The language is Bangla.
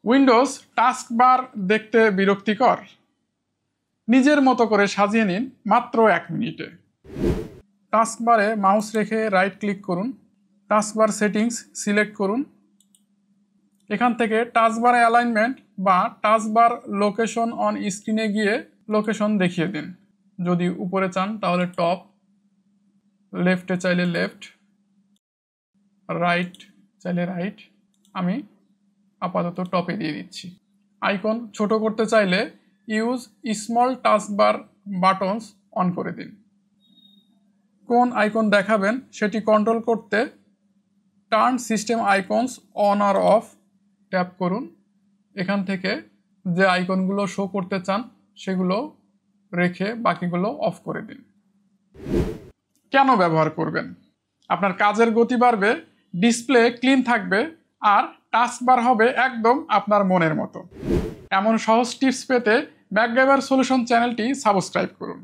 উইন্ডোজ টাস্কবার দেখতে বিরক্তিকর? নিজের মতো করে সাজিয়ে নিন মাত্র 1 মিনিটে। টাস্কবারে মাউস রেখে রাইট ক্লিক করুন, টাস্কবার সেটিংস সিলেক্ট করুন। এখান থেকে টাস্কবার অ্যালাইনমেন্ট বা টাস্কবার লোকেশন অন স্ক্রিনে গিয়ে লোকেশন দেখিয়ে দিন। যদি উপরে চান তাহলে টপ, লেফটে চাইলে লেফট, রাইট চাইলে রাইট। আমি আপাতত টপে দিয়ে দিচ্ছি। আইকন ছোট করতে চাইলে use small taskbar buttons on করে দিন। কোন আইকন দেখাবেন সেটি কন্ট্রোল করতে টার্ন সিস্টেম আইকনস অন আর অফ ট্যাপ করুন। এখান থেকে যে আইকনগুলো শো করতে চান সেগুলো রেখে বাকিগুলো অফ করে দিন। কেন ব্যবহার করবেন? আপনার কাজের গতি বাড়বে, ডিসপ্লে ক্লিন থাকবে, আর টাস্কবার হবে একদম আপনার মনের মতো। এমন সহজ টিপস পেতে ম্যাকগাইভার সলিউশন চ্যানেলটি সাবস্ক্রাইব করুন।